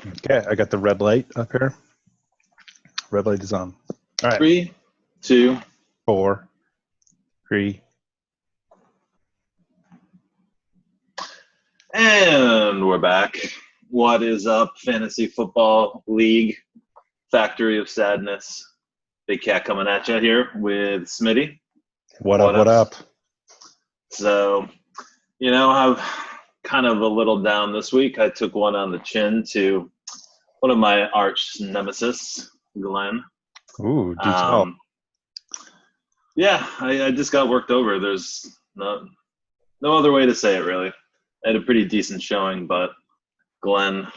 Okay, I got the red light up here. Red light is on. All right. 3, 2, 4, 3. And we're back. What is up, Fantasy Football League, Factory of Sadness? Big Cat coming at you here with Smitty. What up? So, I'm kind of a little down this week. I took one on the chin to one of my arch nemesis, Glenn. Ooh, do tell. Yeah, I just got worked over. There's no other way to say it, really. I had a pretty decent showing, but Glenn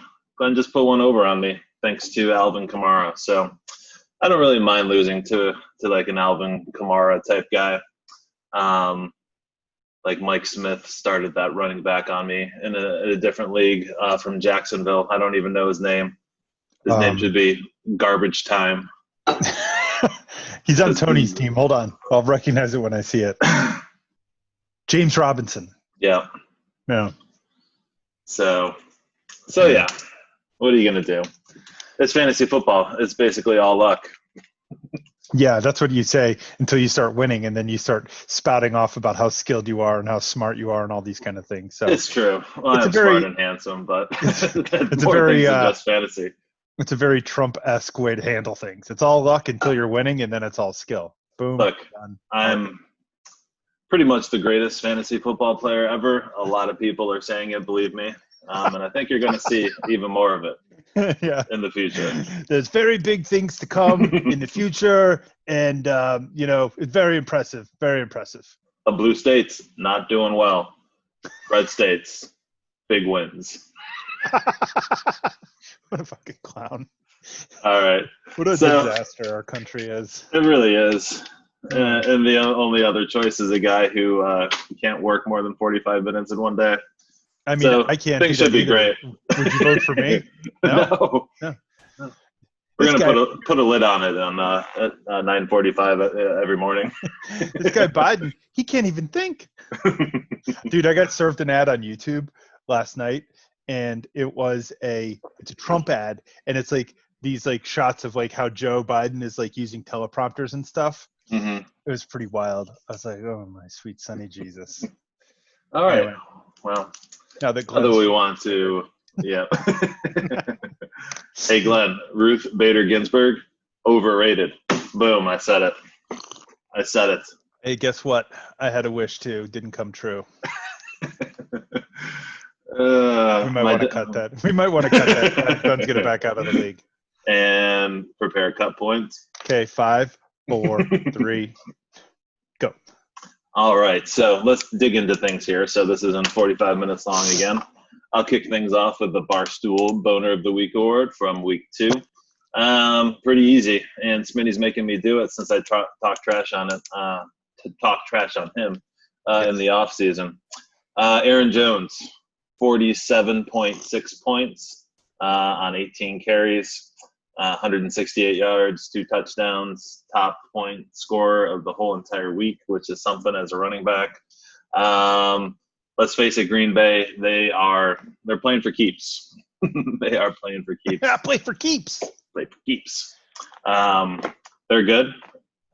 just put one over on me, thanks to Alvin Kamara. So I don't really mind losing to like an Alvin Kamara type guy. Like Mike Smith started that running back on me in a different league from Jacksonville. I don't even know his name. His name should be Garbage Time. He's on Tony's team. Hold on. I'll recognize it when I see it. James Robinson. Yeah. Yeah. So yeah. What are you going to do? It's fantasy football. It's basically all luck. Yeah, that's what you say until you start winning, and then you start spouting off about how skilled you are and how smart you are and all these kind of things. So it's true. Well, I'm smart and handsome, but it's more very things than just fantasy. It's a very Trump-esque way to handle things. It's all luck until you're winning, and then it's all skill. Boom. Look, done. I'm pretty much the greatest fantasy football player ever. A lot of people are saying it, believe me. And I think you're going to see even more of it in the future. There's very big things to come in the future, and, it's very impressive, very impressive. A blue states, not doing well. Red states, big wins. What a fucking clown. All right. What a disaster our country is. It really is. And the only other choice is a guy who can't work more than 45 minutes in one day. I mean, so I can't. Things should be great. Would you vote for me? No. We're going to put a lid on it at 9:45 every morning. This guy Biden, he can't even think. Dude, I got served an ad on YouTube last night, and it's a Trump ad, and it's like these like shots of like how Joe Biden is like using teleprompters and stuff. Mm-hmm. It was pretty wild. I was like, oh my sweet sonny Jesus. All right. Anyway. Well, now that we want to, yeah. Hey, Glenn, Ruth Bader Ginsburg, overrated. Boom, I said it. Hey, guess what? I had a wish too. Didn't come true. We might want to cut that. Glenn's going to back out of the league. And prepare cut points. Okay, 5, 4, 3, go. All right, so let's dig into things here. So this isn't 45 minutes long again. I'll kick things off with the Barstool Boner of the Week award from week 2. Pretty easy, and Smitty's making me do it since I talk trash on it. To talk trash on him in the off season. Aaron Jones, 47.6 points on 18 carries, 168 yards, 2 touchdowns, top point scorer of the whole entire week, which is something as a running back. Let's face it, Green Bay, they're playing for keeps. They are playing for keeps. Yeah, play for keeps. They're good.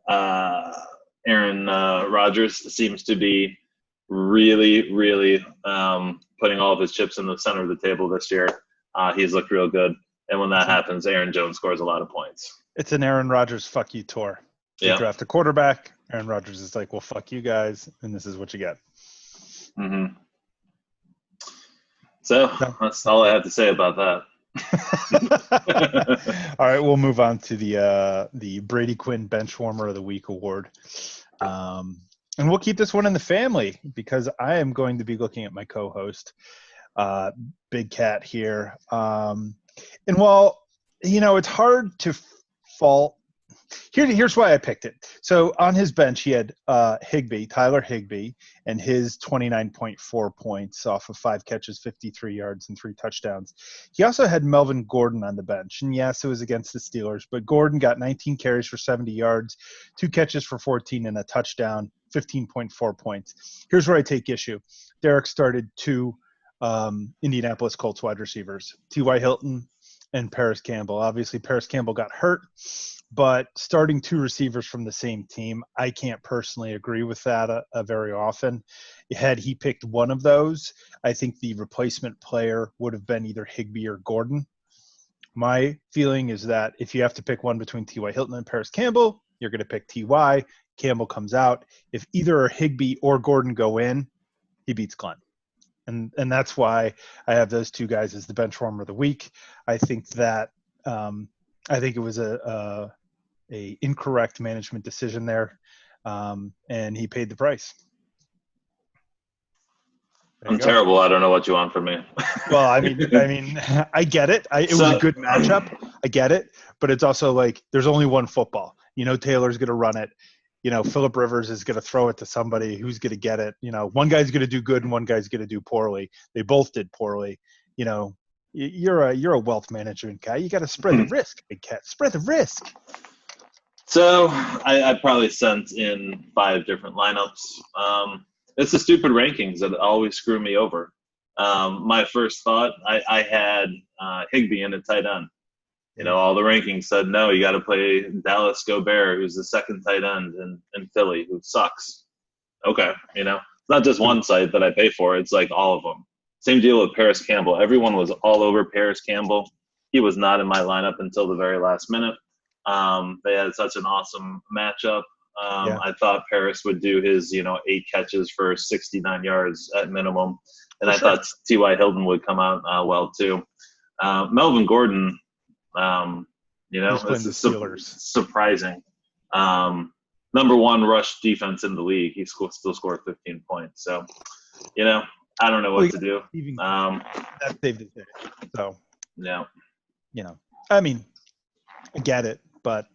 Aaron Rodgers seems to be really, really putting all of his chips in the center of the table this year. He's looked real good. And when that happens, Aaron Jones scores a lot of points. It's an Aaron Rodgers fuck you tour. They draft a quarterback. Aaron Rodgers is like, well, fuck you guys, and this is what you get. Mm-hmm. So that's all I have to say about that. All right, we'll move on to the Brady Quinn Benchwarmer of the Week award. And we'll keep this one in the family because I am going to be looking at my co-host, Big Cat here. And while, it's hard to fault. Here's why I picked it. So on his bench, he had Tyler Higbee, and his 29.4 points off of 5 catches, 53 yards, and 3 touchdowns. He also had Melvin Gordon on the bench. And yes, it was against the Steelers, but Gordon got 19 carries for 70 yards, 2 catches for 14, and a touchdown, 15.4 points. Here's where I take issue. Derek started 2 Indianapolis Colts wide receivers, T.Y. Hilton and Paris Campbell. Obviously, Paris Campbell got hurt, but starting two receivers from the same team, I can't personally agree with that very often. Had he picked one of those, I think the replacement player would have been either Higbee or Gordon. My feeling is that if you have to pick one between T.Y. Hilton and Paris Campbell, you're going to pick T.Y. Campbell comes out. If either Higbee or Gordon go in, he beats Glenn. And that's why I have those two guys as the bench warmer of the week. I think that I think it was a incorrect management decision there, and he paid the price. I'm terrible. I don't know what you want from me. Well, I mean, I get it. It was a good matchup. I get it, but it's also like there's only one football. Taylor's going to run it. Phillip Rivers is going to throw it to somebody who's going to get it. One guy's going to do good and one guy's going to do poorly. They both did poorly. You're a wealth management guy. You got to spread the risk, big cat. Spread the risk. So I probably sent in 5 different lineups. It's the stupid rankings that always screw me over. My first thought, I had Higbee in at tight end. All the rankings said, no, you got to play Dallas Gobert, who's the second tight end in Philly, who sucks. Okay, it's not just one site that I pay for. It's like all of them. Same deal with Paris Campbell. Everyone was all over Paris Campbell. He was not in my lineup until the very last minute. They had such an awesome matchup. I thought Paris would do his, 8 catches for 69 yards at minimum. And I thought T.Y. Hilton would come out well, too. Melvin Gordon, it's surprising. Number 1 rush defense in the league. He still scored 15 points. So, I don't know what to do. That saved it there. So, yeah. I mean, I get it, but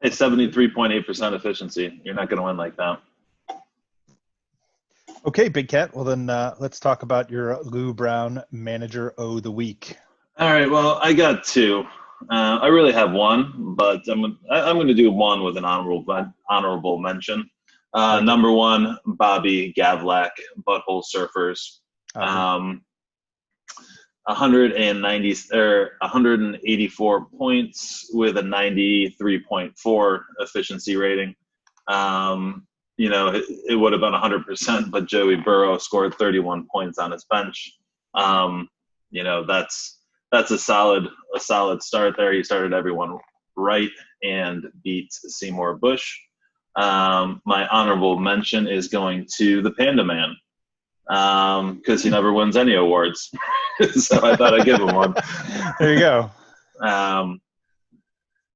it's 73.8% efficiency. You're not going to win like that. Okay, Big Cat. Well, then let's talk about your Lou Brown Manager of the Week. All right. Well, I got 2. I really have 1, but I'm going to do 1 with an honorable mention. Number 1, Bobby Gavlak, Butthole Surfers. 184 points with a 93.4 efficiency rating. It would have been 100%, but Joey Burrow scored 31 points on his bench. That's a solid start there. He started everyone right and beat Seymour Bush. My honorable mention is going to the Panda Man. Because he never wins any awards. So I thought I'd give him one. There you go.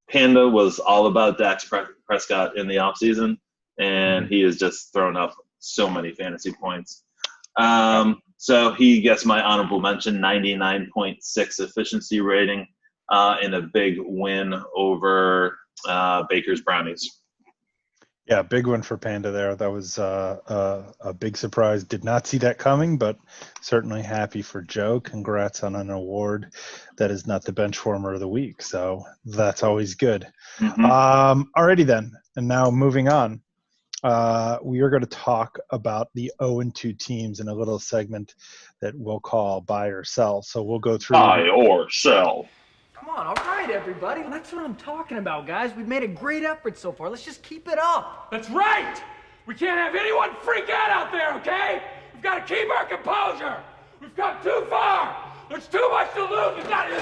Panda was all about Dak Prescott in the offseason, and he has just thrown up so many fantasy points. So he gets my honorable mention, 99.6 efficiency rating, in a big win over Baker's Brownies. Yeah, big one for Panda there. That was a big surprise. Did not see that coming, but certainly happy for Joe. Congrats on an award that is not the bench warmer of the week. So that's always good. Alrighty then. And now moving on. We are going to talk about the 0-2 teams in a little segment that we'll call buy or sell. So we'll go through buy or sell. Come on, all right, everybody. That's what I'm talking about, guys. We've made a great effort so far. Let's just keep it up. That's right! We can't have anyone freak out there, okay? We've got to keep our composure. We've come too far. There's too much to lose. We've got to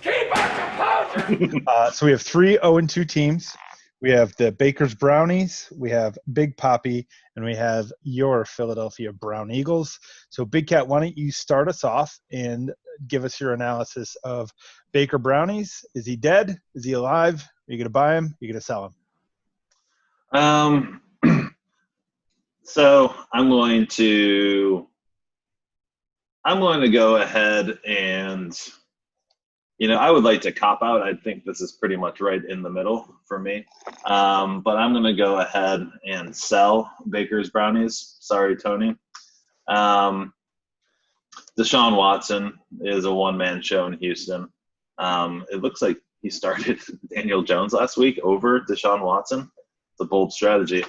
keep our composure. So we have 3 0-2 teams. We have the Baker's Brownies, we have Big Poppy, and we have your Philadelphia Brown Eagles. So Big Cat, why don't you start us off and give us your analysis of Baker Brownies? Is he dead? Is he alive? Are you going to buy him? Are you going to sell him? So I'm going to go ahead and, I would like to cop out. I think this is pretty much right in the middle for me. But I'm going to go ahead and sell Baker's Brownies. Sorry, Tony. Deshaun Watson is a one-man show in Houston. It looks like he started Daniel Jones last week over Deshaun Watson. It's a bold strategy.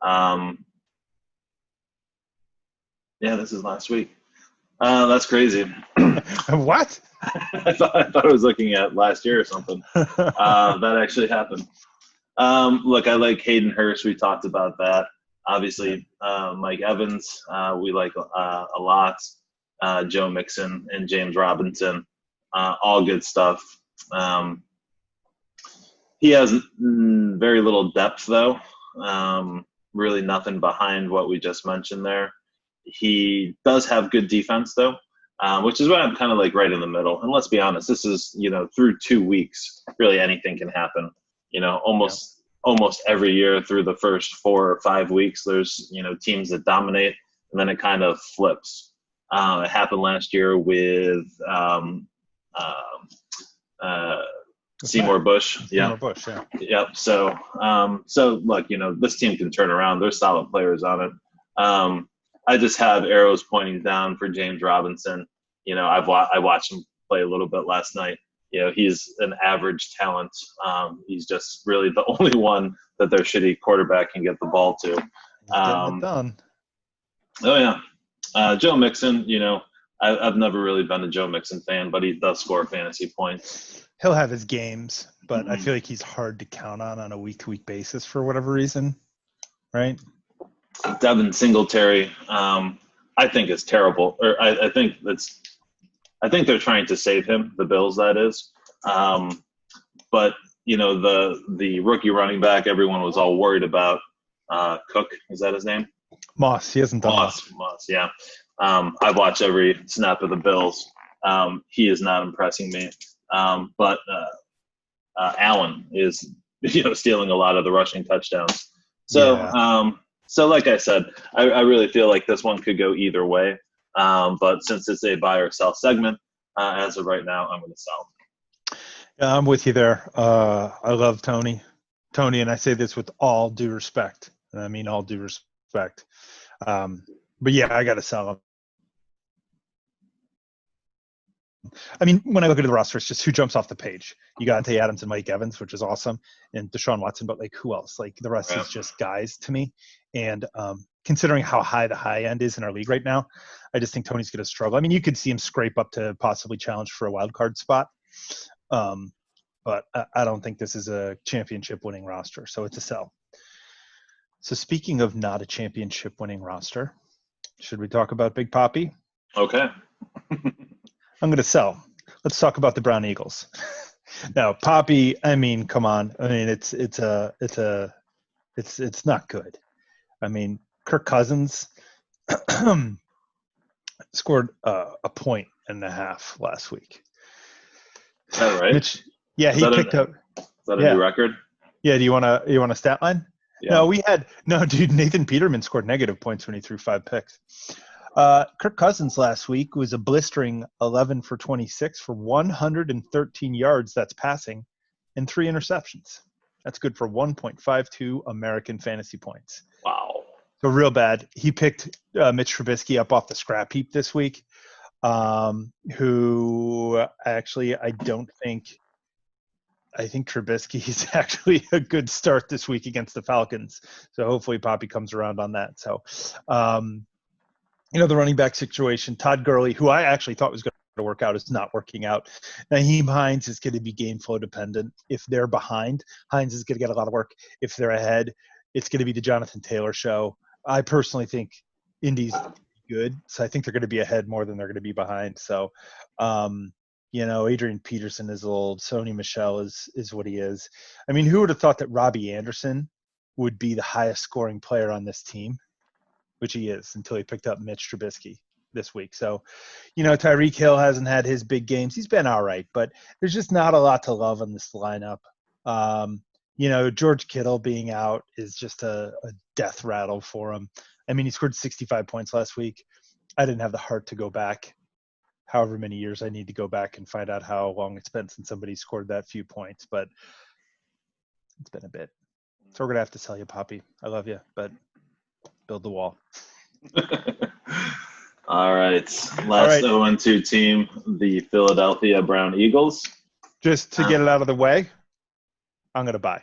Yeah, this is last week. That's crazy. What? I thought I was looking at last year or something. That actually happened. Look, I like Hayden Hurst. We talked about that. Obviously, Mike Evans, we like a lot. Joe Mixon and James Robinson, all good stuff. He has very little depth, though. Really nothing behind what we just mentioned there. He does have good defense, though, which is why I'm kind of like right in the middle. And let's be honest, this is, through 2 weeks, really anything can happen. Almost every year through the first 4 or 5 weeks, there's, teams that dominate, and then it kind of flips. It happened last year with Seymour Bush. Seymour Bush, yeah. Yep. So look, this team can turn around. There's solid players on it. I just have arrows pointing down for James Robinson. I watched him play a little bit last night. He's an average talent. He's just really the only one that their shitty quarterback can get the ball to. Getting it done. Oh yeah. Joe Mixon, I've never really been a Joe Mixon fan, but he does score fantasy points. He'll have his games, but I feel like he's hard to count on a week-to-week basis for whatever reason, right? Devin Singletary, I think is terrible. Or I think they're trying to save him, the Bills, that is. But the rookie running back, everyone was all worried about. Cook, is that his name? Moss. He hasn't done Moss, yeah. I've watched every snap of the Bills. He is not impressing me. But Allen is, stealing a lot of the rushing touchdowns. So, Yeah. So like I said, I really feel like this one could go either way. But since it's a buy or sell segment, as of right now, I'm going to sell. Yeah, I'm with you there. I love Tony, and I say this with all due respect, and I mean all due respect. But yeah, I got to sell him. I mean, when I look at the roster, it's just who jumps off the page. You got Tay Adams and Mike Evans, which is awesome, and Deshaun Watson, but like who else? Like the rest is just guys to me. And considering how high the high end is in our league right now, I just think Tony's going to struggle. I mean, you could see him scrape up to possibly challenge for a wild card spot. But I don't think this is a championship winning roster, so it's a sell. So speaking of not a championship winning roster, should we talk about Big Papi? Okay. I'm going to sell. Let's talk about the Brown Eagles. Now, Papi, I mean, come on. I mean, it's not good. I mean, Kirk Cousins scored a 1.5 points last week. Is that right? He picked up. Is that a new record? Yeah. Do you want a stat line? Yeah. No, dude. Nathan Peterman scored negative points when he threw 5 picks. Kirk Cousins last week was a blistering 11 for 26 for 113 yards. That's passing, and 3 interceptions. That's good for 1.52 American fantasy points. Wow. So real bad. He picked Mitch Trubisky up off the scrap heap this week, who actually I think Trubisky is actually a good start this week against the Falcons. So hopefully Papi comes around on that. So, the running back situation, Todd Gurley, who I actually thought was going to work out, is not working out. Naheem Hines is going to be game flow dependent. If they're behind, Hines is going to get a lot of work. If they're ahead, it's going to be the Jonathan Taylor show. I personally think Indy's good, so I think they're going to be ahead more than they're going to be behind. So, Adrian Peterson is old. Sony Michel is what he is. I mean, who would have thought that Robbie Anderson would be the highest scoring player on this team, which he is, until he picked up Mitch Trubisky this week. So, Tyreek Hill hasn't had his big games. He's been all right, but there's just not a lot to love in this lineup. George Kittle being out is just a death rattle for him. I mean, he scored 65 points last week. I didn't have the heart to go back however many years I need to go back and find out how long it's been since somebody scored that few points, but it's been a bit. So we're going to have to sell you, Papi. I love you, but build the wall. All right. Last 0-2 team, the Philadelphia Brown Eagles. Just to get it out of the way, I'm going to buy.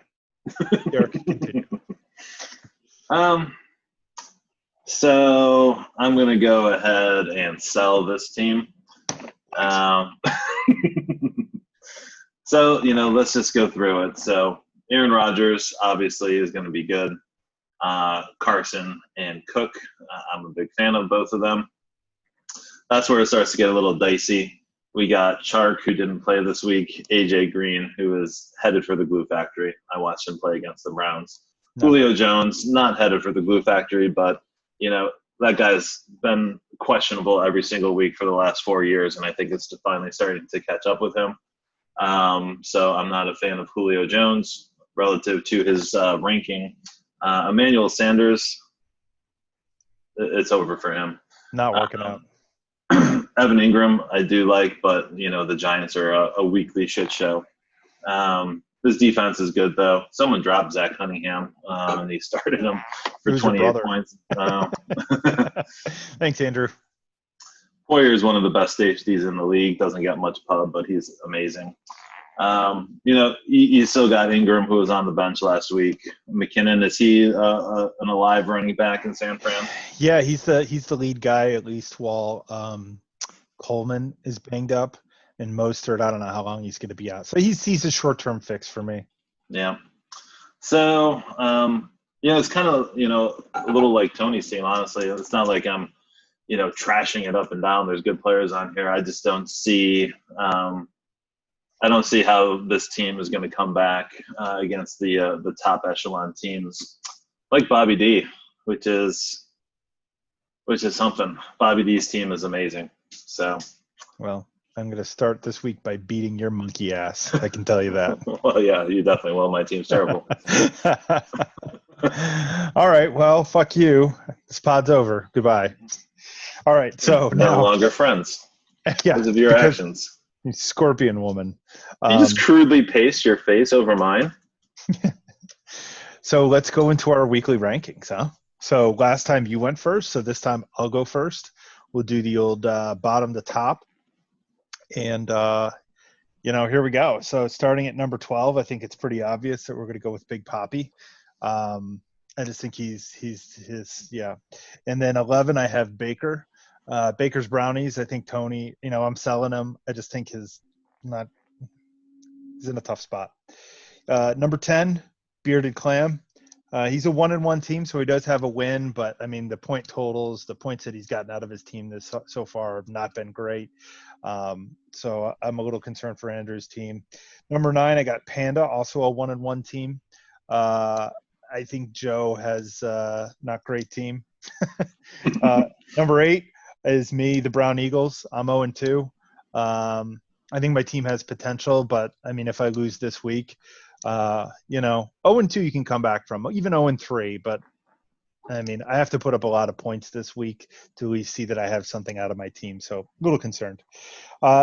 Derek, continue. So I'm going to go ahead and sell this team. So, let's just go through it. So Aaron Rodgers obviously is going to be good. Carson and Cook, I'm a big fan of both of them. That's where it starts to get a little dicey. We got Chark, who didn't play this week. AJ Green, who is headed for the glue factory. I watched him play against the Browns. Julio Jones, not headed for the glue factory, but, that guy's been questionable every single week for the last 4 years, and I think it's finally starting to catch up with him. So I'm not a fan of Julio Jones relative to his ranking. Emmanuel Sanders, it's over for him. Not working out. Evan Ingram, I do like, but, the Giants are a weekly shit show. His defense is good, though. Someone dropped Zach Cunningham, and he started him for 28 points. Thanks, Andrew. Poyer is one of the best safeties in the league. Doesn't get much pub, but he's amazing. You still got Ingram, who was on the bench last week. McKinnon, is he an alive running back in San Fran? Yeah, he's the lead guy, at least while Coleman is banged up. And Mostert, I don't know how long he's going to be out. So he's a short-term fix for me. Yeah. So, it's kind of, a little like Tony's team, honestly. It's not like I'm, trashing it up and down. There's good players on here. I just don't see I don't see how this team is going to come back against the top echelon teams like Bobby D, which is something. Bobby D's team is amazing. So, well, I'm going to start this week by beating your monkey ass. I can tell you that. Well, yeah, you definitely will. My team's terrible. All right. Well, fuck you. This pod's over. Goodbye. All right. So no now, longer friends. Yeah, because of your actions. Scorpion woman. You just crudely paste your face over mine. So let's go into our weekly rankings, huh? So last time you went first, so this time I'll go first. We'll do the old bottom to top. And, here we go. So starting at number 12, I think it's pretty obvious that we're going to go with Big Papi. I just think he's. And then 11, I have Baker. Baker's Brownies. I think Tony, I'm selling him. I just think he's in a tough spot. Number 10, Bearded Clam. He's a 1-1 team, so he does have a win, but I mean the point totals, the points that he's gotten out of his team so far have not been great. So I'm a little concerned for Andrew's team. Number 9, I got Panda, also a 1-1 team. I think Joe has not great team. Number 8 is me, the Brown Eagles. I'm 0-2. I think my team has potential, but I mean, if I lose this week, 0-2 you can come back from, even 0-3, but I mean, I have to put up a lot of points this week to at least see that I have something out of my team. So a little concerned.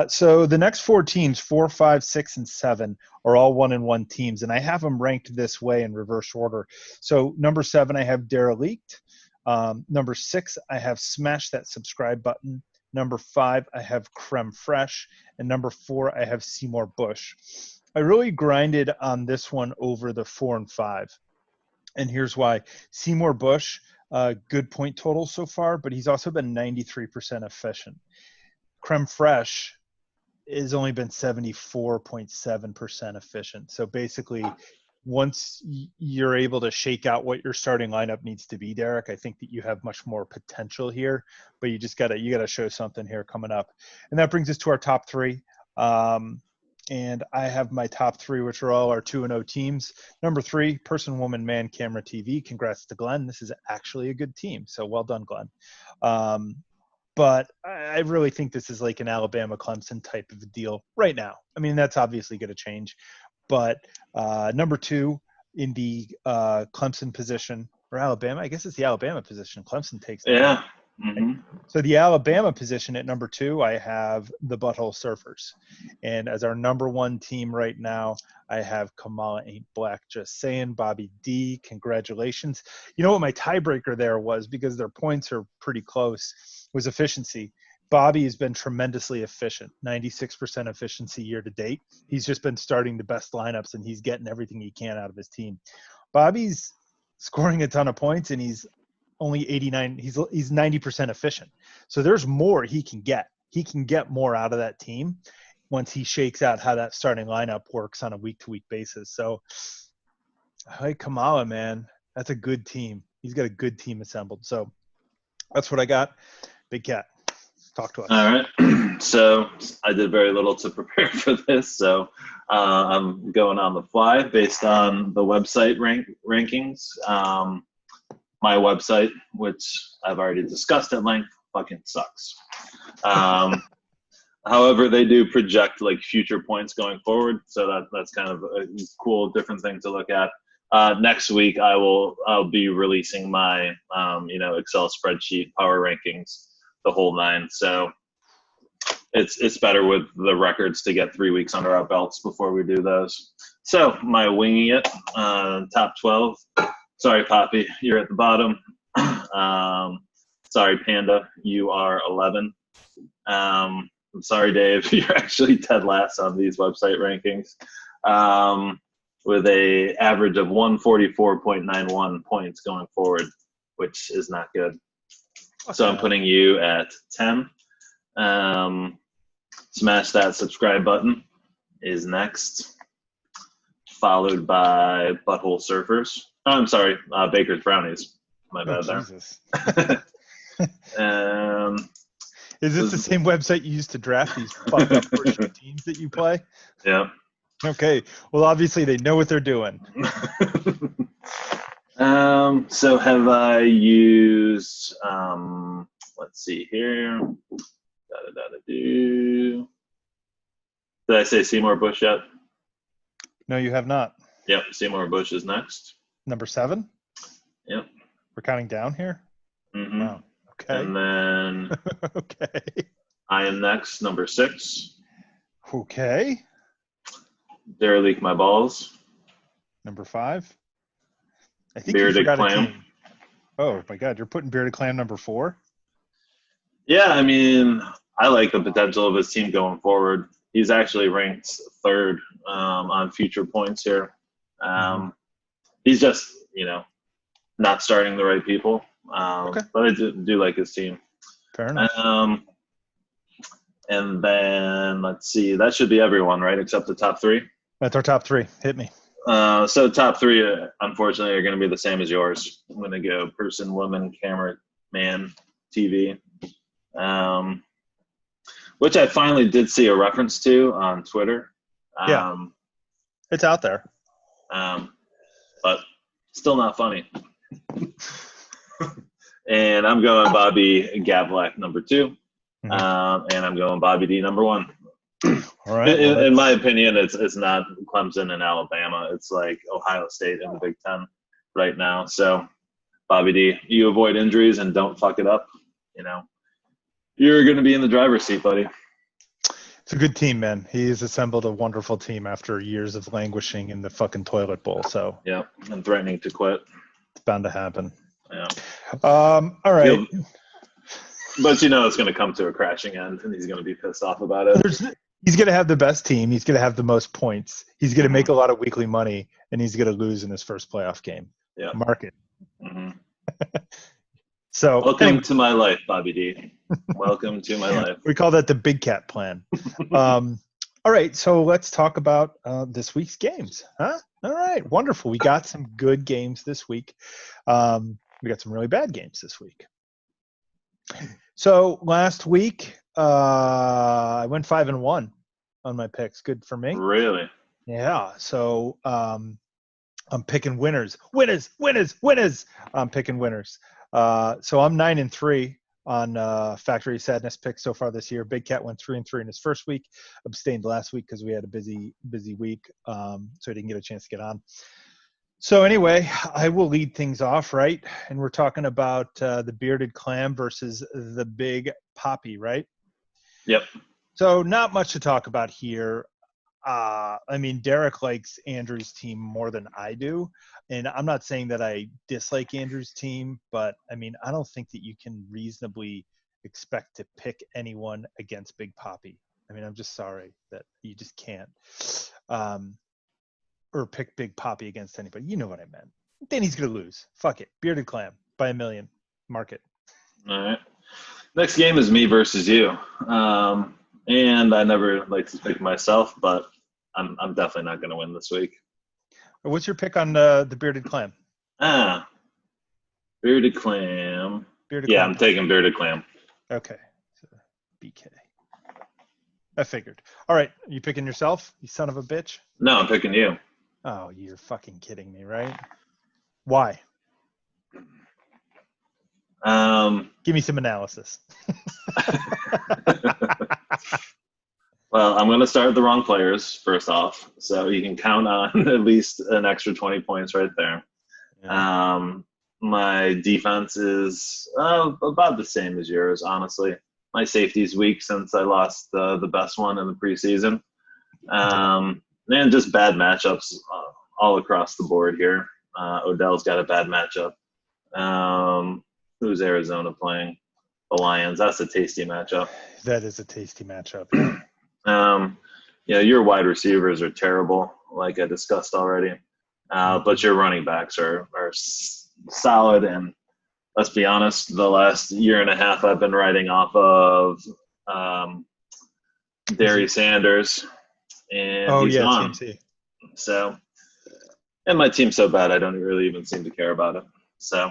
So the next 4 teams, 4, 5, 6, and 7 are all 1-1 teams, and I have them ranked this way in reverse order. So number 7, I have Derelict. Number 6, I have Smash That Subscribe Button. Number 5, I have Creme Fraiche. And number 4, I have Seymour Bush. I really grinded on this one over the 4 and 5. And here's why. Seymour Bush, good point total so far, but he's also been 93% efficient. Creme Fraiche has only been 74.7% efficient. So basically, once you're able to shake out what your starting lineup needs to be, Derek, I think that you have much more potential here, but you gotta show something here coming up. And that brings us to our top 3. And I have my top 3, which are all our 2-0 teams. Number 3, Person, Woman, Man, Camera, TV. Congrats to Glenn. This is actually a good team. So well done, Glenn. But I really think this is like an Alabama-Clemson type of a deal right now. I mean, that's obviously going to change. But number 2 in the Clemson position, or Alabama, I guess it's the Alabama position. Clemson takes that. Yeah. Mm-hmm. So the Alabama position at number 2, I have the Butthole Surfers. And as our number 1 team right now, I have Kamala Ain't Black. Just saying. Bobby D, congratulations. You know what my tiebreaker there was, because their points are pretty close, was efficiency. Bobby has been tremendously efficient, 96% efficiency year to date. He's just been starting the best lineups, and he's getting everything he can out of his team. Bobby's scoring a ton of points, and he's only 89. He's 90% efficient. So there's more he can get. He can get more out of that team once he shakes out how that starting lineup works on a week-to-week basis. So, I like Kamala, man. That's a good team. He's got a good team assembled. So that's what I got. Big Cat, talk to us. All right. So I did very little to prepare for this. So I'm going on the fly based on the website rankings. My website, which I've already discussed at length, fucking sucks. However, they do project like future points going forward. So that's kind of a cool, different thing to look at. Next week, I'll be releasing my Excel spreadsheet, power rankings, the whole nine. So it's better with the records to get 3 weeks under our belts before we do those. So my winging it, top 12. Sorry, Poppy, you're at the bottom. Sorry, Panda, you are 11. I'm sorry, Dave, you're actually dead last on these website rankings. With a average of 144.91 points going forward, which is not good. So I'm putting you at 10. Smash that subscribe button is next, followed by Butthole Surfers. Oh, I'm sorry, Baker's Brownies. My bad there. Jesus. Is this the same website you used to draft these fucked up horseshit teams that you play? Yeah. Okay. Well, obviously they know what they're doing. So have I used, let's see here. Did I say Seymour Bush yet? No, you have not. Yep, Seymour Bush is next. Number 7? Yep. We're counting down here? Mm-hmm. Wow. Okay. And then okay. I am next, number 6. Okay. Dare Leak My Balls. Number 5. I think Bearded you forgot Clam. a team. Oh my God, you're putting Bearded Clam number 4? Yeah, I mean, I like the potential of his team going forward. He's actually ranked 3rd on future points here. He's just, not starting the right people. Okay. But I do like his team. Fair enough. And then, let's see, that should be everyone, right, except the top 3? That's our top 3. Hit me. So top 3, unfortunately, are going to be the same as yours. I'm going to go person, woman, camera, man, TV. Which I finally did see a reference to on Twitter. Yeah. It's out there. But still not funny. And I'm going Bobby Gavlak number 2. And I'm going Bobby D number 1. All right. In my opinion, it's not Clemson and Alabama. It's like Ohio State in the Big Ten right now. So, Bobby D, you avoid injuries and don't fuck it up. You're going to be in the driver's seat, buddy. It's a good team, man. He's assembled a wonderful team after years of languishing in the fucking toilet bowl. So yeah, and threatening to quit. It's bound to happen. Yeah. All right. But it's going to come to a crashing end, and he's going to be pissed off about it. He's going to have the best team. He's going to have the most points. He's going to make a lot of weekly money, and he's going to lose in his first playoff game. Yeah. Mark it. Mm-hmm. So welcome to my life, Bobby D. Welcome to my life. We call that the Big Cat plan. All right, so let's talk about this week's games. Huh? All right, wonderful. We got some good games this week. We got some really bad games this week. So last week, I went 5-1 on my picks. Good for me. Really? Yeah. So I'm picking winners. I'm picking winners. So I'm 9-3 on Factory Sadness picks so far this year. Big Cat went 3-3 in his first week. Abstained last week because we had a busy week, so he didn't get a chance to get on. So anyway, I will lead things off, right? And we're talking about the Bearded Clam versus the Big Poppy, right? Yep. So not much to talk about here. I mean, Derek likes Andrew's team more than I do. And I'm not saying that I dislike Andrew's team, but I mean, I don't think that you can reasonably expect to pick anyone against Big Poppy. I mean, I'm just sorry that you just can't. Or pick Big Poppy against anybody. You know what I meant. Then he's going to lose. Fuck it. Bearded Clam by 1 million. Mark it. All right. Next game is me versus you. And I never like to pick myself, but I'm definitely not going to win this week. What's your pick on the bearded clam? Bearded clam. Bearded Yeah, clam. I'm taking bearded clam. Okay. So, BK. I figured. All right. You picking yourself, you son of a bitch? No, I'm picking you. Oh, you're fucking kidding me, right? Why? Give me some analysis. Well, I'm going to start the wrong players first off, so you can count on at least an extra 20 points right there. Yeah. My defense is about the same as yours, honestly. My safety's weak since I lost the best one in the preseason. And just bad matchups all across the board here. Odell's got a bad matchup. Who's Arizona playing? The Lions. That's a tasty matchup. That is a tasty matchup. Your wide receivers are terrible, like I discussed already. But your running backs are solid. And let's be honest, the last year and a half I've been riding off of Darius Sanders. And he's gone. TMC. So, and my team's so bad I don't really even seem to care about it. So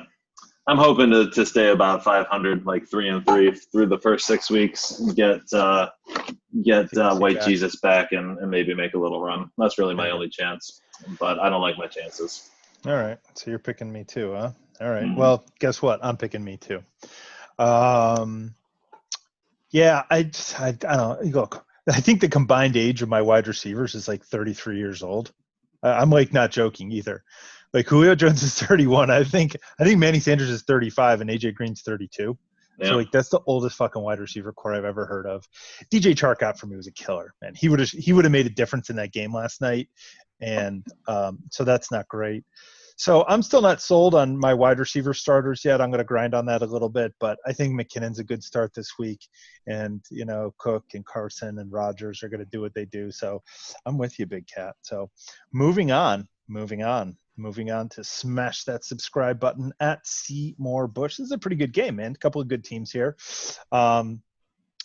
I'm hoping to stay about 500, like 3-3 through the first 6 weeks, get White Jesus back and maybe make a little run. That's really my only chance, but I don't like my chances. All right, so you're picking me too, huh? All right. Mm-hmm. Well, guess what? I'm picking me too. Yeah, I don't know. Look, I think the combined age of my wide receivers is like 33 years old. I'm like not joking either. Like Julio Jones is 31. I think Manny Sanders is 35 and AJ Green's 32. Yeah. So like that's the oldest fucking wide receiver core I've ever heard of. DJ Chark out for me was a killer, man. He would have made a difference in that game last night, and so that's not great. So I'm still not sold on my wide receiver starters yet. I'm going to grind on that a little bit, but I think McKinnon's a good start this week, and Cook and Carson and Rodgers are going to do what they do. So I'm with you, Big Cat. So moving on to smash that subscribe button at Seymour Bush. This is a pretty good game, man. A couple of good teams here.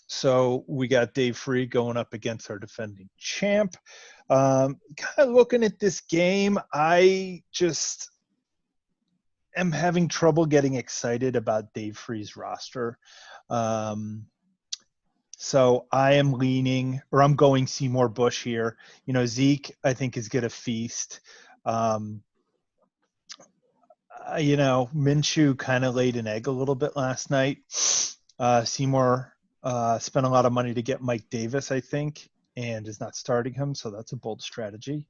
So we got Dave Free going up against our defending champ. Kind of looking at this game, I just am having trouble getting excited about Dave Free's roster. So I am I'm going Seymour Bush here. Zeke, I think, is going to feast. Minshew kind of laid an egg a little bit last night. Seymour spent a lot of money to get Mike Davis, I think, and is not starting him, so that's a bold strategy.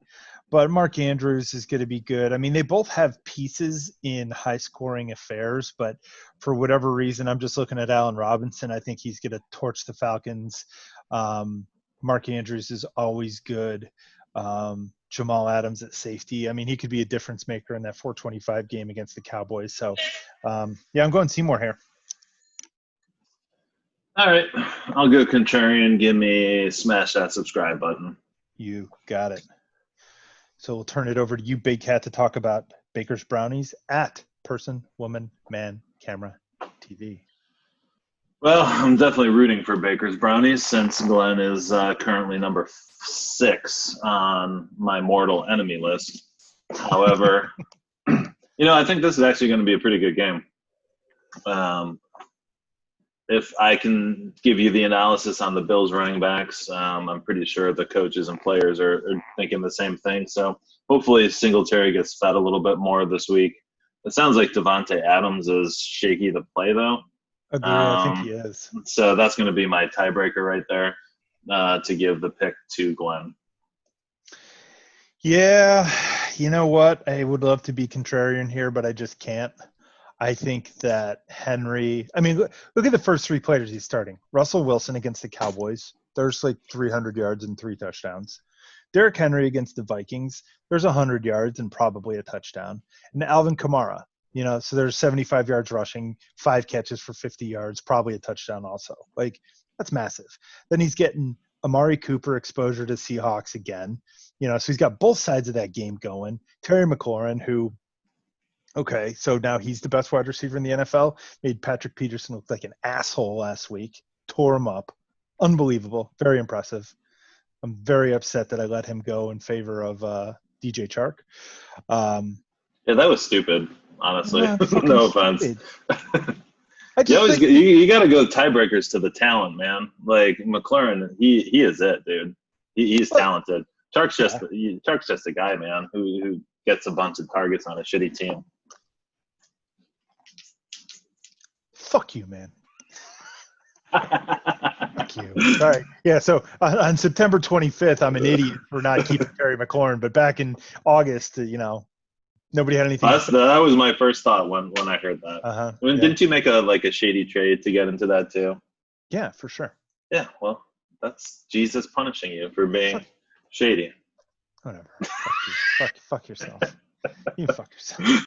But Mark Andrews is going to be good. I mean, they both have pieces in high-scoring affairs, but for whatever reason, I'm just looking at Allen Robinson. I think he's going to torch the Falcons. Mark Andrews is always good. Jamal Adams at safety. I mean, he could be a difference maker in that 425 game against the Cowboys. So, I'm going Seymour here. All right. I'll go contrarian. Give me smash that subscribe button. You got it. So we'll turn it over to you, Big Cat, to talk about Baker's Brownies at Person, Woman, Man, Camera, TV. Well, I'm definitely rooting for Baker's Brownies since Glenn is currently number 6 on my mortal enemy list. However, I think this is actually going to be a pretty good game. If I can give you the analysis on the Bills running backs, I'm pretty sure the coaches and players are thinking the same thing. So hopefully Singletary gets fed a little bit more this week. It sounds like Devontae Adams is shaky to play, though. Agree, I think he is. So that's going to be my tiebreaker right there to give the pick to Glenn. Yeah, you know what? I would love to be contrarian here, but I just can't. I think that Henry – I mean, look at the first 3 players he's starting. Russell Wilson against the Cowboys. There's like 300 yards and 3 touchdowns. Derrick Henry against the Vikings. There's 100 yards and probably a touchdown. And Alvin Kamara. So there's 75 yards rushing, 5 catches for 50 yards, probably a touchdown also. Like, that's massive. Then he's getting Amari Cooper exposure to Seahawks again. So he's got both sides of that game going. Terry McLaurin, who Okay, so now he's the best wide receiver in the NFL. Made Patrick Peterson look like an asshole last week. Tore him up. Unbelievable. Very impressive. I'm very upset that I let him go in favor of DJ Chark. Yeah, that was stupid, honestly. Yeah, No offense. I just think, You got to go tiebreakers to the talent, man. Like McLaurin, he is it, dude. He's talented. Chark's just a guy, man, who gets a bunch of targets on a shitty team. fuck you, man. Fuck you. All right. Yeah, so on September 25th, I'm an idiot for not keeping Terry McLaurin, but back in August, nobody had anything. That was my first thought when I heard that. Uh-huh. Didn't you make a shady trade to get into that too? Yeah, for sure. Yeah, well, that's Jesus punishing you for being shady. Whatever. Fuck yourself. You fuck yourself.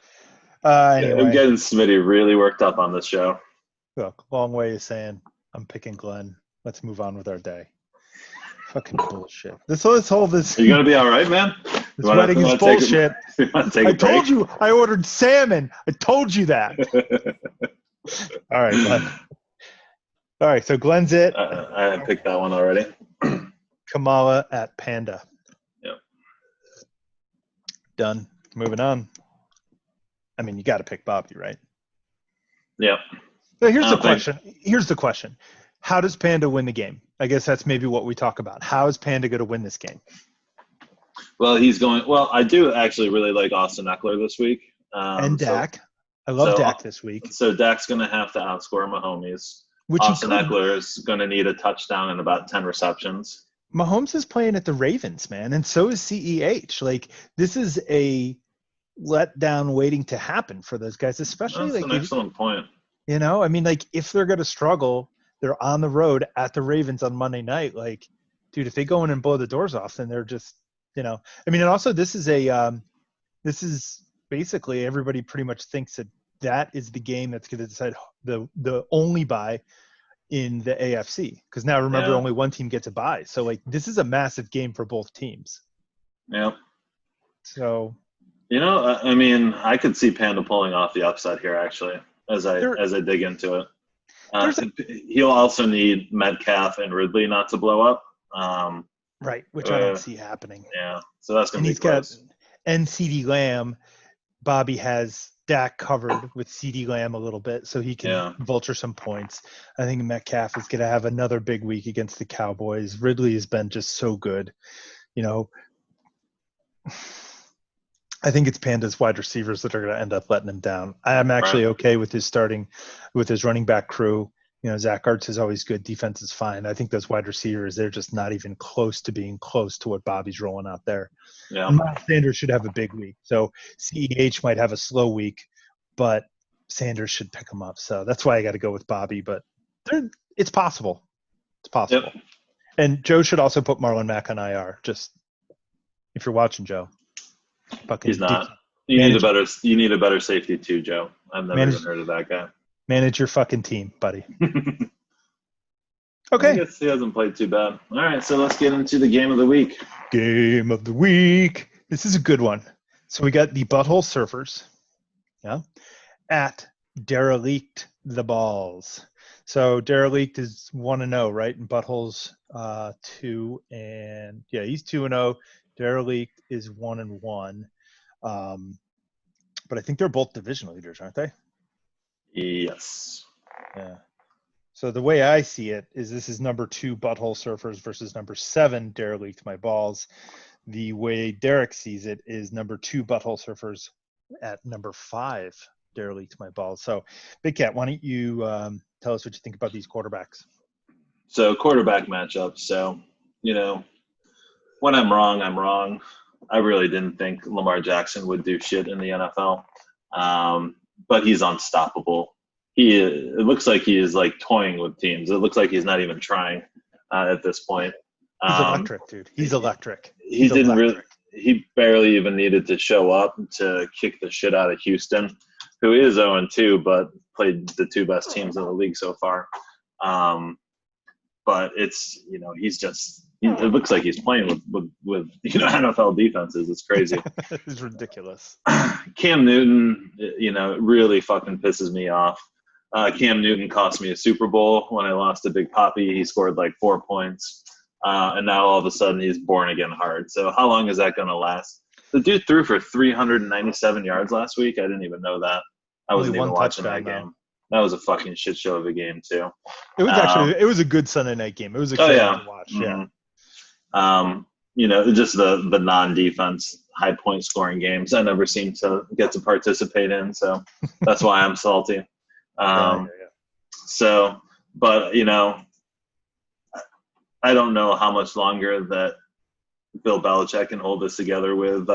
Anyway. I'm getting Smitty really worked up on this show. Look, long way of saying I'm picking Glenn. Let's move on with our day. Fucking bullshit. This. You gonna be all right, man? This wedding is bullshit. I told you I ordered salmon. I told you that. All right, Glenn. All right, so Glenn's it. I picked that one already. Kamala at Panda. Yep. Done. Moving on. I mean, you got to pick Bobby, right? Yep. So here's the question. How does Panda win the game? I guess that's maybe what we talk about. How is Panda going to win this game? Well, I do actually really like Austin Eckler this week. And Dak. I love Dak this week. So Dak's going to have to outscore Mahomes. Austin Eckler is going to need a touchdown and about 10 receptions. Mahomes is playing at the Ravens, man, and so is CEH. Like, this is a letdown waiting to happen for those guys, especially That's an excellent point. I mean, like, if they're going to struggle, they're on the road at the Ravens on Monday night. Like, dude, if they go in and blow the doors off, then they're just, I mean, and also this is basically everybody pretty much thinks that is the game that's going to decide the only bye in the AFC. Because now remember, only one team gets a bye. So, like, this is a massive game for both teams. Yeah. So. I mean, I could see Panda pulling off the upset here, actually, as I dig into it. He'll also need Metcalf and Ridley not to blow up. Right, which I don't see happening. Yeah, so that's going to be close. And CeeDee Lamb. Bobby has Dak covered with CeeDee Lamb a little bit, so he can vulture some points. I think Metcalf is going to have another big week against the Cowboys. Ridley has been just so good. I think it's Panda's wide receivers that are going to end up letting him down. I'm actually okay with his running back crew. Zach Ertz is always good. Defense is fine. I think those wide receivers, they're just not even close to being close to what Bobby's rolling out there. Yeah. Miles Sanders should have a big week. So CEH might have a slow week, but Sanders should pick him up. So that's why I got to go with Bobby. But it's possible. It's possible. Yep. And Joe should also put Marlon Mack on IR. Just if you're watching, Joe. He's not. You need a better safety too, Joe. I've never even heard of that guy. Manage your fucking team, buddy. Okay. I guess he hasn't played too bad. All right, so let's get into the game of the week. Game of the week. This is a good one. So we got the Butthole Surfers, at Derelict the Balls. So Derelict is 1-0, right? And Butthole's 2, and he's 2-0. Derelict is 1-1. But I think they're both division leaders, aren't they? Yes. Yeah. So the way I see it is this is number 2 Butthole Surfers versus number 7 Derelict My Balls. The way Derek sees it is number 2 Butthole Surfers at number 5 Derelict My Balls. So Big Cat, why don't you tell us what you think about these quarterbacks? So quarterback matchup. So, when I'm wrong, I'm wrong. I really didn't think Lamar Jackson would do shit in the NFL. But he's unstoppable. It looks like he is like toying with teams. It looks like he's not even trying at this point. He's electric, dude. He's electric. He barely even needed to show up to kick the shit out of Houston, who is 0-2, but played the 2 best teams in the league so far. But it's, he's just It looks like he's playing with NFL defenses. It's crazy. It's ridiculous. Cam Newton, really fucking pisses me off. Cam Newton cost me a Super Bowl when I lost to Big Papi. He scored like 4 points. And now all of a sudden he's born again hard. So how long is that going to last? The dude threw for 397 yards last week. I didn't even know that. I wasn't even watching that game. That was a fucking shit show of a game too. It was it was a good Sunday night game. It was exciting to watch. Mm-hmm. Yeah. Just the non-defense high point scoring games I never seem to get to participate in. So that's why I'm salty. So, but I don't know how much longer that Bill Belichick can hold this together with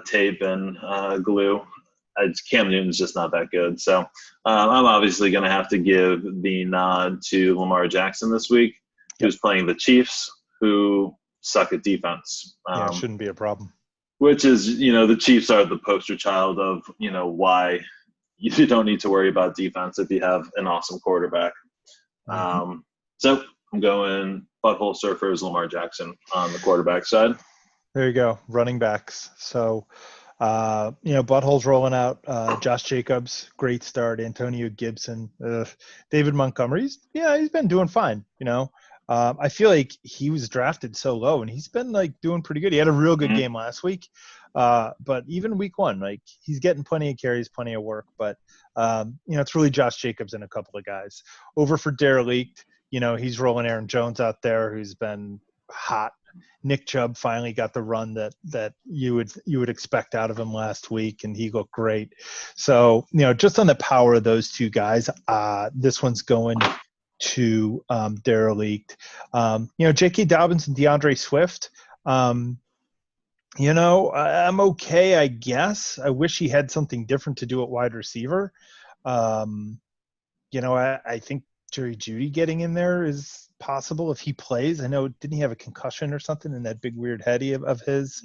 tape and glue. Cam Newton's just not that good. So I'm obviously going to have to give the nod to Lamar Jackson this week, who's playing the Chiefs, who suck at defense. It shouldn't be a problem. Which is, the Chiefs are the poster child of, why you don't need to worry about defense if you have an awesome quarterback. So I'm going butthole surfers Lamar Jackson on the quarterback side. There you go, running backs. So, butthole's rolling out. Josh Jacobs, great start. Antonio Gibson, David Montgomery. He's been doing fine. I feel like he was drafted so low, and he's been doing pretty good. He had a real good game last week, but even week one, he's getting plenty of carries, plenty of work. But it's really Josh Jacobs and a couple of guys. Over for Derelict, he's rolling Aaron Jones out there, who's been hot. Nick Chubb finally got the run that you would expect out of him last week, and he looked great. So just on the power of those two guys, this one's going to Derelict. J.K. Dobbins and DeAndre Swift. I'm okay, I guess. I wish he had something different to do at wide receiver. I think Jerry Jeudy getting in there is possible if he plays. I know, didn't he have a concussion or something in that big weird heady of his?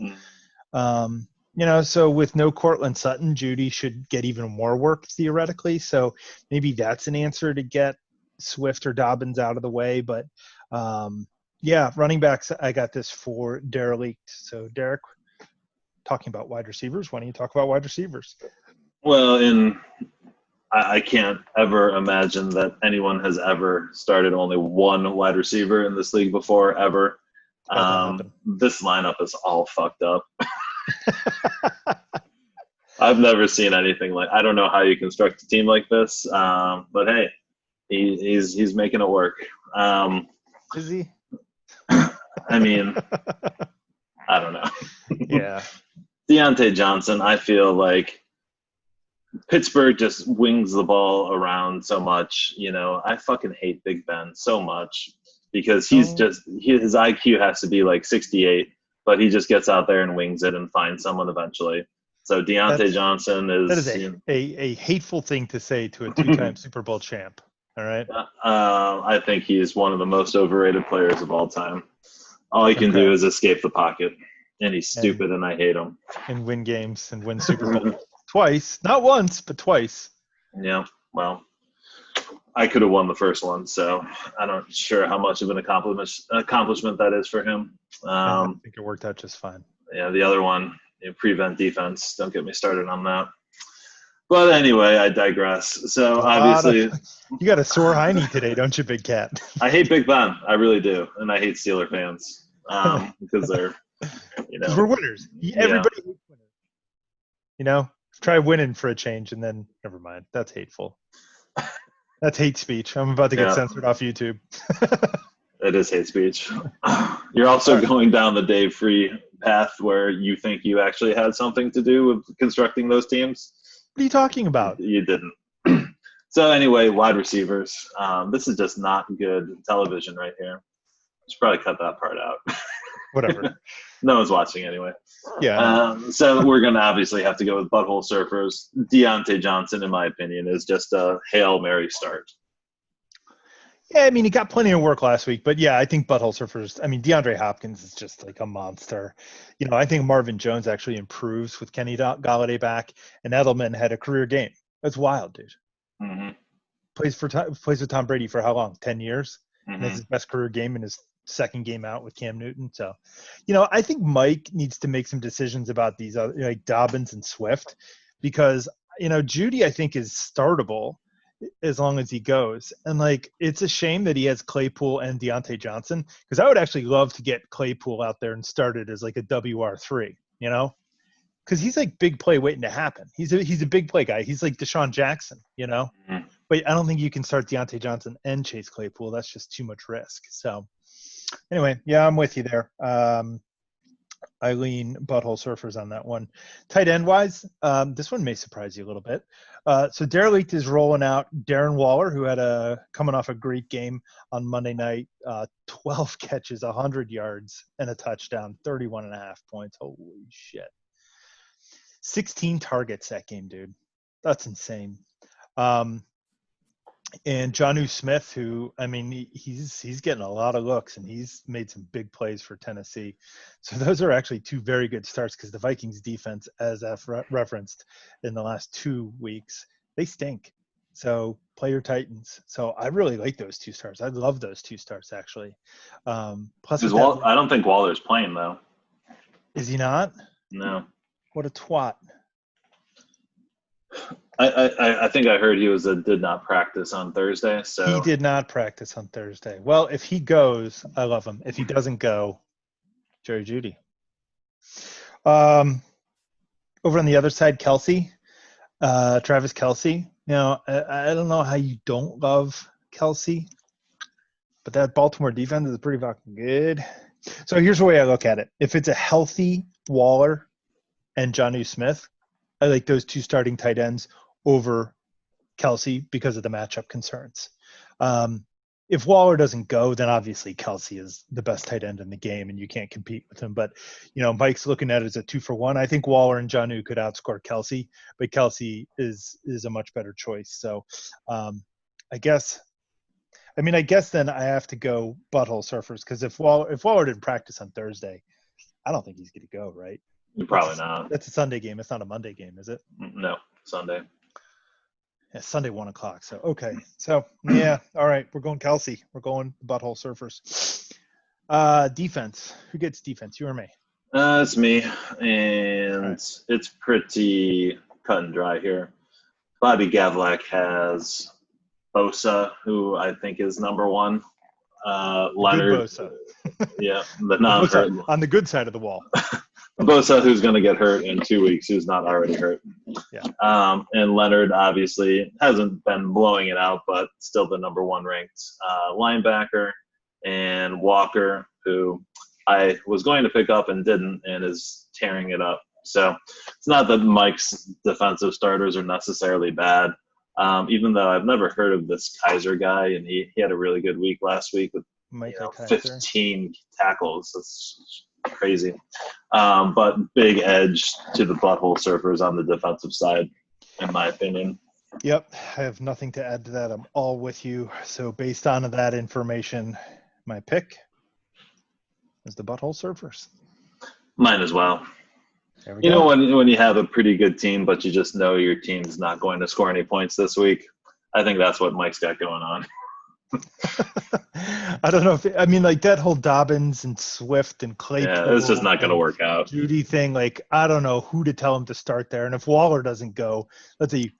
So with no Cortland Sutton, Jeudy should get even more work theoretically. So maybe that's an answer to get Swift or Dobbins out of the way. But running backs, I got this for Derelict. So Derek, talking about wide receivers, why don't you talk about wide receivers? Well, I can't ever imagine that anyone has ever started only one wide receiver in this league before, ever. This lineup is all fucked up. I've never seen anything I don't know how you construct a team like this, but hey, he's making it work. Is he? I mean, I don't know. Yeah. Deontay Johnson, I feel like Pittsburgh just wings the ball around so much. I fucking hate Big Ben so much because his IQ has to be 68, but he just gets out there and wings it and finds someone eventually. So Deontay Johnson is that is a hateful thing to say to a two-time Super Bowl champ. All right. I think he's one of the most overrated players of all time. All he can do is escape the pocket, and he's stupid, and I hate him. And win games and win Super Bowl twice, not once, but twice. Yeah. Well, I could have won the first one, so I'm not sure how much of an accomplishment that is for him. I think it worked out just fine. Yeah, the other one, prevent defense. Don't get me started on that. But anyway, I digress. So obviously, you got a sore hiney today, don't you, Big Cat? I hate Big Ben. I really do, and I hate Steeler fans because they're, because we're winners. Everybody hates winners. Try winning for a change, and then never mind. That's hateful. That's hate speech. I'm about to get censored off YouTube. It is hate speech. You're also going down the Dave Free path where you think you actually had something to do with constructing those teams. What are you talking about? You didn't. So anyway, wide receivers. This is just not good television right here. I should probably cut that part out. Whatever. No one's watching anyway. Yeah. So we're going to obviously have to go with butthole surfers. Deontay Johnson, in my opinion, is just a Hail Mary start. Yeah, he got plenty of work last week, but I think butthole surfers. DeAndre Hopkins is just a monster. I think Marvin Jones actually improves with Kenny Golladay back, and Edelman had a career game. That's wild, dude. Mm-hmm. Plays with Tom Brady for how long? 10 years. Mm-hmm. And that's his best career game in his second game out with Cam Newton. So, I think Mike needs to make some decisions about these other, like Dobbins and Swift, because, Judy, I think, is startable as long as he goes. And it's a shame that he has Claypool and Deontay Johnson, because I would actually love to get Claypool out there and started as like a WR3, because he's like big play waiting to happen. He's a big play guy. He's like Deshaun Jackson, Mhm. but I don't think you can start Deontay Johnson and Chase Claypool. That's just too much risk. So anyway, yeah, I'm with you there. I lean butthole surfers on that one. Tight end wise, this one may surprise you a little bit. So Derelict is rolling out Darren Waller, who had coming off a great game on Monday night, 12 catches, 100 yards, and a touchdown, 31.5 points. Holy shit. 16 targets that game, dude. That's insane. And Jonnu Smith, who, he's getting a lot of looks, and he's made some big plays for Tennessee. So those are actually two very good starts, because the Vikings defense, as I've referenced in the last 2 weeks, they stink. So play your Titans. So I really like those two starts. I love those two starts, actually. Plus, I don't think Waller's playing, though. Is he not? No. What a twat. I think I heard he did not practice on Thursday. So he did not practice on Thursday. Well, if he goes, I love him. If he doesn't go, Jerry Jeudy. Over on the other side, Travis Kelce. I don't know how you don't love Kelce, but that Baltimore defense is pretty fucking good. So here's the way I look at it. If it's a healthy Waller and Jonnu Smith, I like those two starting tight ends over Kelce because of the matchup concerns. If Waller doesn't go, then obviously Kelce is the best tight end in the game, and you can't compete with him. But, Mike's looking at it as a 2-for-1. I think Waller and Jonnu could outscore Kelce, but Kelce is a much better choice. So I guess then I have to go butthole surfers, because if Waller didn't practice on Thursday, I don't think he's going to go, right? Probably not. That's a Sunday game. It's not a Monday game, is it? No, Sunday. Yeah, Sunday 1:00. So okay. So yeah, all right. We're going Kelce. We're going butthole surfers. Defense. Who gets defense? You or me? It's me, and It's pretty cut and dry here. Bobby Gavlak has Bosa, who I think is number one. Leonard. Bosa. Yeah, the non-hurt. On the good side of the wall. Bosa, who's going to get hurt in 2 weeks, who's not already hurt. Yeah. And Leonard, obviously, hasn't been blowing it out, but still the number one ranked linebacker. And Walker, who I was going to pick up and didn't, and is tearing it up. So it's not that Mike's defensive starters are necessarily bad, even though I've never heard of this Kaiser guy, and he had a really good week last week with 15 tackles. That's crazy. But big edge to the butthole surfers on the defensive side, in my opinion. Yep. I have nothing to add to that. I'm all with you. So based on that information, my pick is the butthole surfers. Mine as well. There we go. When you have a pretty good team, but you just know your team's not going to score any points this week, I think that's what Mike's got going on. I don't know if that whole Dobbins and Swift and Claypool. Yeah, it's just not going to work out. Judy thing, I don't know who to tell him to start there. And if Waller doesn't go, that's a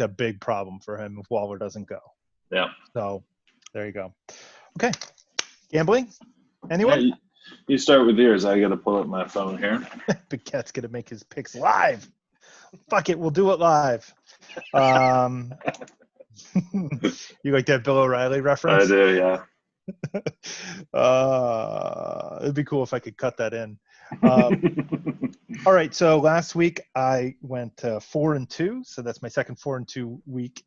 big problem for him if Waller doesn't go. Yeah. So there you go. Okay. Gambling? Anyone? Yeah, you start with yours. I got to pull up my phone here. Big Cat's going to make his picks live. Fuck it. We'll do it live. You like that Bill O'Reilly reference? I do, yeah. It'd be cool if I could cut that in. All right, so last week I went 4-2, so that's my second 4-2 week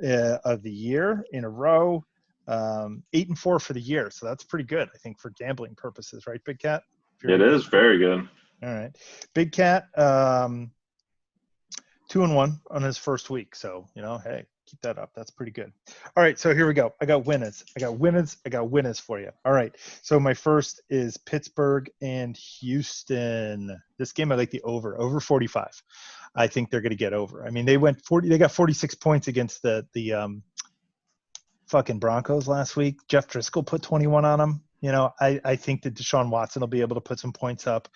of the year in a row. 8-4 for the year, so that's pretty good, I think, for gambling purposes, right, Big Cat? It is very good. All right, Big Cat, 2-1 on his first week, so hey. Keep that up. That's pretty good. All right, so here we go. I got winners for you. All right, so my first is Pittsburgh and Houston. This game I like the over 45. I think they're going to get over. I mean, they got 46 points against the fucking Broncos last week. Jeff Driscoll put 21 on them. I think that Deshaun Watson will be able to put some points up.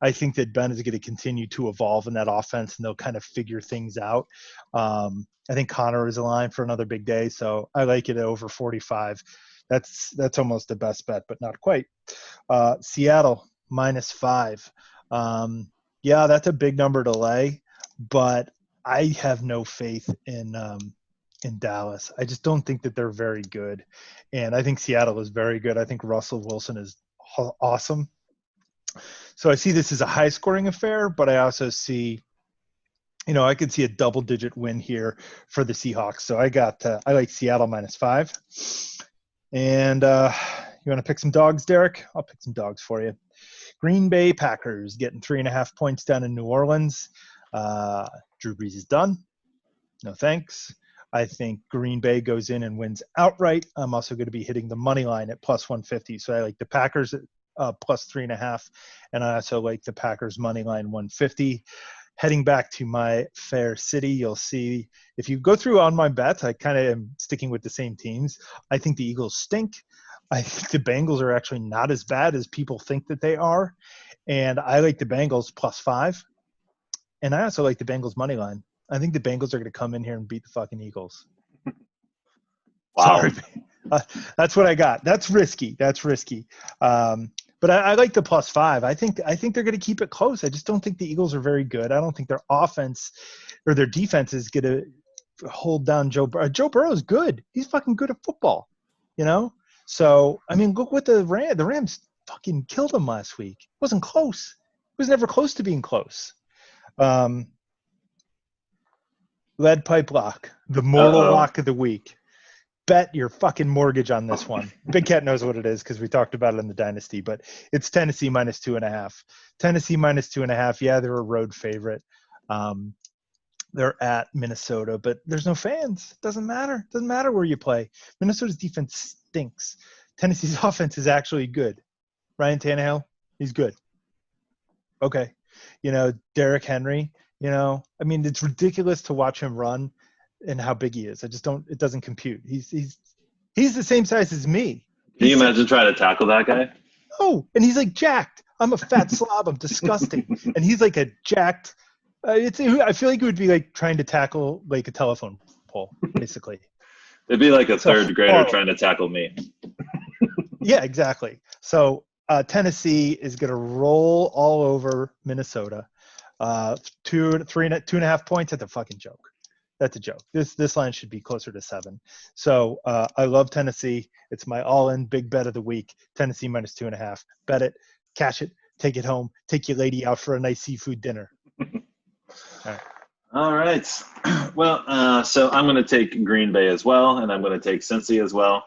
I think that Ben is going to continue to evolve in that offense, and they'll kind of figure things out. I think Connor is aligned for another big day, so I like it at over 45. That's almost the best bet, but not quite. Seattle -5. Yeah, that's a big number to lay, but I have no faith in Dallas. I just don't think that they're very good, and I think Seattle is very good. I think Russell Wilson is awesome. So I see this as a high-scoring affair, but I also see, I could see a double-digit win here for the Seahawks. So I like Seattle -5. And you want to pick some dogs, Derek? I'll pick some dogs for you. Green Bay Packers getting 3.5 points down in New Orleans. Drew Brees is done. No thanks. I think Green Bay goes in and wins outright. I'm also going to be hitting the money line at +150. So I like the Packers at +3.5. And I also like the Packers money line 150. Heading back to my fair city, you'll see if you go through on my bets, I kind of am sticking with the same teams. I think the Eagles stink. I think the Bengals are actually not as bad as people think that they are. And I like the Bengals +5. And I also like the Bengals money line. I think the Bengals are going to come in here and beat the fucking Eagles. Wow. Sorry. That's what I got. That's risky. But I like the +5. I think they're going to keep it close. I just don't think the Eagles are very good. I don't think their offense or their defense is going to hold down Joe Burrow. Joe Burrow is good. He's fucking good at football, So, I mean, look what the Rams fucking killed them last week. It wasn't close. It was never close to being close. Lead pipe lock, the mortal lock of the week. Bet your fucking mortgage on this one. Big Cat knows what it is because we talked about it in the Dynasty, but it's Tennessee -2.5. Tennessee -2.5. Yeah, they're a road favorite. They're at Minnesota, but there's no fans. Doesn't matter. Doesn't matter where you play. Minnesota's defense stinks. Tennessee's offense is actually good. Ryan Tannehill, he's good. Okay. Derrick Henry, I mean, it's ridiculous to watch him run and how big he is. It doesn't compute. He's the same size as me. Can you imagine trying to tackle that guy? Oh, and he's like jacked. I'm a fat slob. I'm disgusting. And he's like a jacked, I feel like it would be like trying to tackle like a telephone pole, basically. It'd be like a third grader trying to tackle me. Yeah, exactly. So Tennessee is going to roll all over Minnesota. 2.5 points. That's a fucking joke. That's a joke. This line should be closer to 7. So I love Tennessee. It's my all-in big bet of the week. Tennessee -2.5. Bet it, cash it, take it home, take your lady out for a nice seafood dinner. All right. Well, so I'm going to take Green Bay as well, and I'm going to take Cincy as well.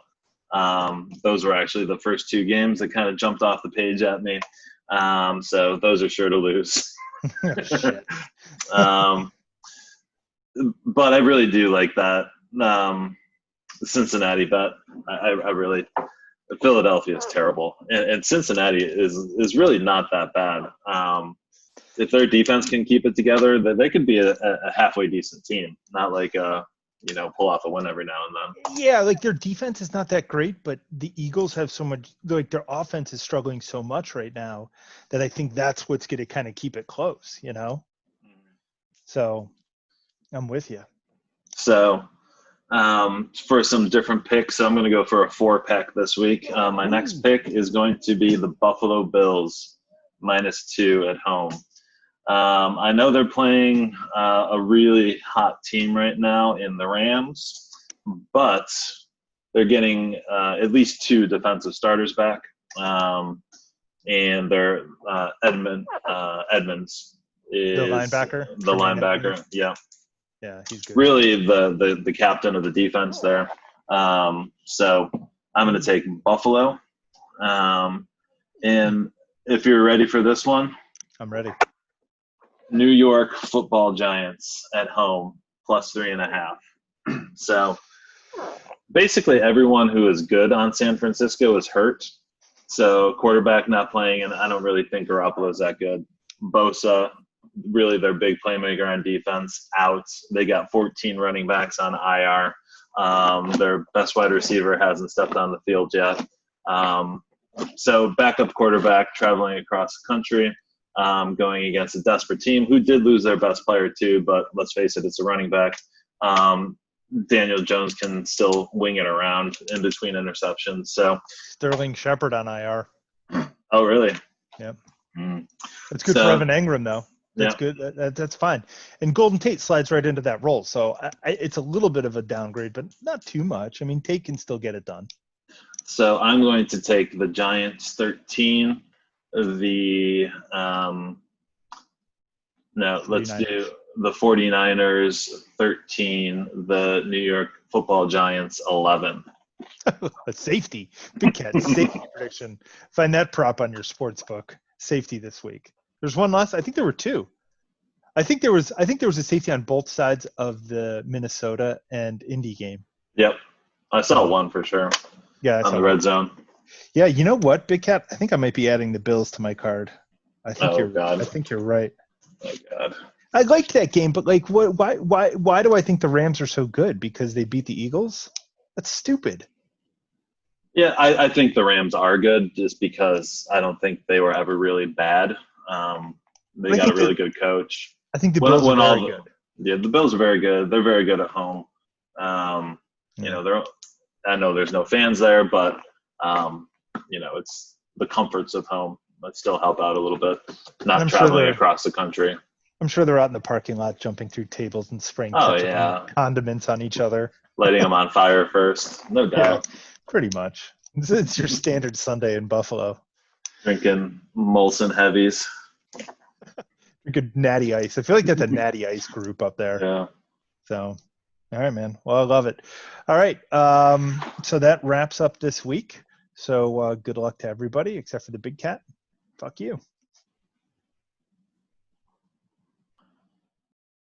Those were actually the first 2 games that kind of jumped off the page at me. So those are sure to lose. Shit. But I really do like that Cincinnati bet. I really – Philadelphia is terrible. And Cincinnati is really not that bad. If their defense can keep it together, they could be a halfway decent team, not like pull off a win every now and then. Yeah, like their defense is not that great, but the Eagles have so much – like their offense is struggling so much right now that I think that's what's going to kind of keep it close, So I'm with you. So for some different picks, so I'm going to go for a 4-pack this week. My next pick is going to be the Buffalo Bills -2 at home. I know they're playing a really hot team right now in the Rams, but they're getting at least 2 defensive starters back. And they're Edmonds is the linebacker. Yeah. Yeah, he's good. Really the captain of the defense there. So I'm going to take Buffalo. And if you're ready for this one. I'm ready. New York Football Giants at home +3.5. So basically everyone who is good on San Francisco is hurt. So quarterback not playing, and I don't really think Garoppolo is that good. Bosa, really their big playmaker on defense, out. They got 14 running backs on IR. Their best wide receiver hasn't stepped on the field yet. So backup quarterback traveling across the country, going against a desperate team who did lose their best player too, but let's face it, it's a running back. Daniel Jones can still wing it around in between interceptions. So Sterling Shepard on IR. Oh, really? Yep. Mm. It's good for Evan Engram, though. That's good. That's fine. And Golden Tate slides right into that role. So it's a little bit of a downgrade, but not too much. I mean, Tate can still get it done. So I'm going to take the Giants 13, let's do the 49ers 13, the New York Football Giants 11. A safety. Big Cat safety prediction. Find that prop on your sports book. Safety this week. There's one last. I think there were two. I think there was a safety on both sides of the Minnesota and Indy game. Yep. I saw one for sure. Yeah. On the red zone. Yeah, you know what, Big Cat? I think I might be adding the Bills to my card. I think God. I think you're right. Oh God. I liked that game, but like, why do I think the Rams are so good? Because they beat the Eagles? That's stupid. Yeah, I think the Rams are good just because I don't think they were ever really bad. They got a really good coach. I think the Bills are very good. Yeah, the Bills are very good. They're very good at home. You know, I know there's no fans there, but you know, it's the comforts of home that still help out a little bit. Not traveling across the country. I'm sure they're out in the parking lot jumping through tables and spraying condiments on each other. Lighting them on fire first. No doubt. Yeah, pretty much. It's your standard Sunday in Buffalo. Drinking Molson Heavies. Drinking Natty Ice. I feel like that's a Natty Ice group up there. Yeah. So, all right, man. Well, I love it. All right. So that wraps up this week. So good luck to everybody except for the Big Cat. Fuck you.